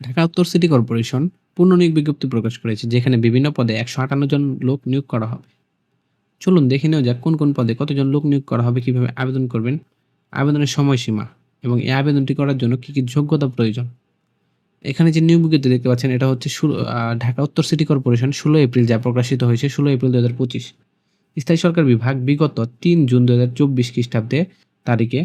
ঢাকা উত্তর city corporation পুনর্নিয়োগ বিজ্ঞপ্তি প্রকাশ করেছে, যেখানে বিভিন্ন পদে ১৫৮ জন লোক নিয়োগ করা হবে। চলুন দেখে নেওয়া যাক কোন কোন পদে কতজন লোক নিয়োগ করা হবে, কিভাবে আবেদন করবেন, আবেদনের সময়সীমা এবং এই আবেদনটি করার জন্য কি কি যোগ্যতা প্রয়োজন। এখানে যে নিয়োগ বিজ্ঞপ্তি দেখতে পাচ্ছেন, এটা হচ্ছে ঢাকা উত্তর সিটি কর্পোরেশন ১৬ এপ্রিল যা প্রকাশিত হয়েছে ১৬ এপ্রিল ২০২৫। স্থায়ী সরকার বিভাগ বিগত ৩ জুন ২০২৪ খ্রিস্টাব্দে তারিখে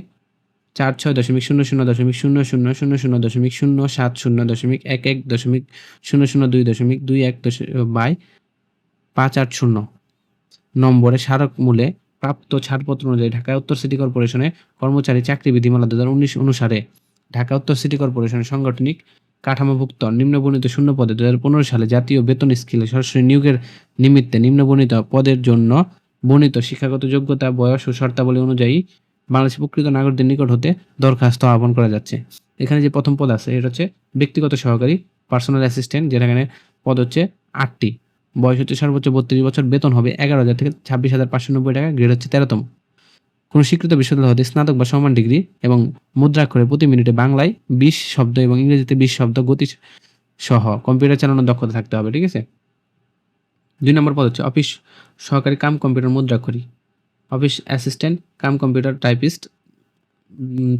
৪৬.০০.০০.০০.০০.০০২.০০২.৫৮০ নম্বরে স্মারকমূলে প্রাপ্ত ছাড়পত্র অনুযায়ী ঢাকা উত্তর সিটি কর্পোরেশনে কর্মচারী চাকরি বিধিমালা ২০১৯ অনুসারে ঢাকা উত্তর সিটি কর্পোরেশনের সাংগঠনিক কাঠামোভুক্ত নিম্নবর্ণিত শূন্য পদে ২০১৫ সালে জাতীয় বেতন স্কেলে সরাসরি নিয়োগের নিমিত্তে নিম্নবর্ণিত পদের জন্য বর্ণিত শিক্ষাগত যোগ্যতা, বয়স ও শর্তাবলী অনুযায়ী বাংলাদেশের প্রকৃত নাগরিকদের নিকট হতে দরখাস্ত আহ্বান করা যাচ্ছে। এখানে যে প্রথম পদ আছে, এটা হচ্ছে ব্যক্তিগত সহকারী, পার্সোনাল অ্যাসিস্ট্যান্ট, যেখানে পদ হচ্ছে ৮টি। বয়স হচ্ছে সর্বোচ্চ ৩২ বছর, বেতন হবে ১১,০০০ থেকে ২৬,৫৯০ টাকা, গ্রেড হচ্ছে ১৩তম। কোনো স্বীকৃত বিশ্ববিদ্যালয় হতে স্নাতক বা সমান ডিগ্রি এবং মুদ্রাক্ষরে প্রতি মিনিটে বাংলায় ২০ শব্দ এবং ইংরেজিতে ২০ শব্দ গতি সহ কম্পিউটার চালানোর দক্ষতা থাকতে হবে। ঠিক আছে। ২ নম্বর পদ হচ্ছে অফিস সহকারী কাম কম্পিউটার মুদ্রাক্ষরী, office assistant cum computer typist.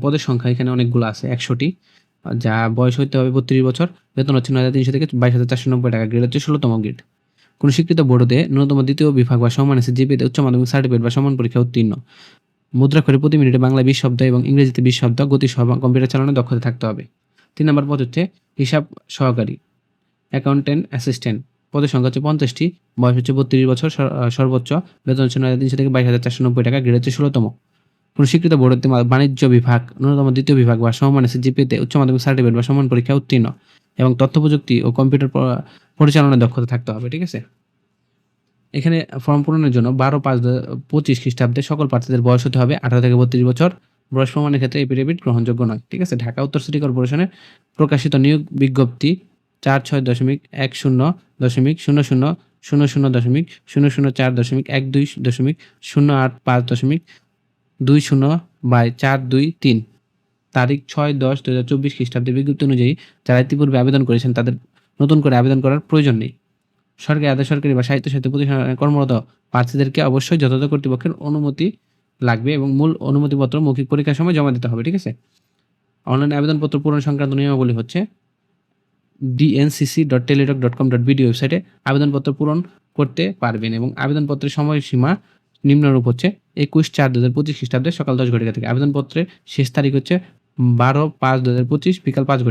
পদের সংখ্যা এখানে অনেকগুলো আছে, ১০০টি, যা বয়স হইতে হবে ৩২ বছর, বেতন হচ্ছে ৯,৩০০ থেকে ২২,৪৯০ টাকা, গ্রেড হচ্ছে ১৬তম গ্রেড। কোনো স্বীকৃত বোর্ডে ন্যূনতম দ্বিতীয় বিভাগ বা সমান জিপিএতে উচ্চ মাধ্যমিক সার্টিফিকেট বা সমান পরীক্ষা উত্তীর্ণ, মুদ্রাক্ষরে প্রতি মিনিটে বাংলায় ২০ শব্দ এবং ইংরেজিতে ২০ শব্দ গতি সহ কম্পিউটার চালানোর দক্ষতা থাকতে হবে। ৩ নম্বর পদ হচ্ছে হিসাব সহকারী, অ্যাকাউন্ট্যান্ট অ্যাসিস্ট্যান্ট। পদের সংখ্যা হচ্ছে ৫০টি, বয়স হচ্ছে ৩২ বছর, সর্বোচ্চ বেতন হচ্ছে ৯,৩০০ থেকে ২২,৪৯০ টাকা, গ্রেড হচ্ছে ১৬তম। কোনো স্বীকৃত বোর্ড হতে বাণিজ্য বিভাগ ন্যূনতম দ্বিতীয় বিভাগ বা সমান জিপিএতে উচ্চ মাধ্যমিক সার্টিফিকেট বা সমান পরীক্ষা উত্তীর্ণ এবং তথ্য প্রযুক্তি ও কম্পিউটার পরিচালনার দক্ষতা থাকতে হবে। ঠিক আছে। এখানে ফর্ম পূরণের জন্য ১২/৫/২০২৫ খ্রিস্টাব্দে সকল প্রার্থীদের বয়স হতে হবে ১৮ থেকে ৩২ বছর। বয়স প্রমাণের ক্ষেত্রে এফিডেভিট গ্রহণযোগ্য নয়। ঠিক আছে। ঢাকা উত্তর সিটি কর্পোরেশনের প্রকাশিত নিয়োগ বিজ্ঞপ্তি ৪৬.০০.০০০০০০০০০৮৫.০০২/৪২৩ তারিখ ৬/১০/২০২৪ খ্রিস্টাব্দের বিজ্ঞপ্তি অনুযায়ী যারা ইতিপূর্বে আবেদন করেছেন তাদের নতুন করে আবেদন করার প্রয়োজন নেই। সরকারি, আধা সরকারি বা স্বায়ত্তশাসিত প্রতিষ্ঠানে কর্মরত প্রার্থীদেরকে অবশ্যই যথাযথ কর্তৃপক্ষের অনুমতি লাগবে এবং মূল অনুমতিপত্র মৌখিক পরীক্ষার সময় জমা দিতে হবে। ঠিক আছে। অনলাইনে আবেদনপত্র পূরণ সংক্রান্ত নিয়মাবলী হচ্ছে dncc.teledoc.com.bd ওয়েবসাইটে আবেদনপত্র পূরণ করতে পারবেন এবং আবেদনপত্রের সময়সীমা নিম্নরূপ হচ্ছে ২১/৪/২০২৫ খ্রিস্টাব্দে সকাল ১০ ঘটিকা থেকে। আবেদনপত্রের শেষ তারিখ হচ্ছে ১২/৫/২০২৫ বিকাল ৫ ঘটিকা।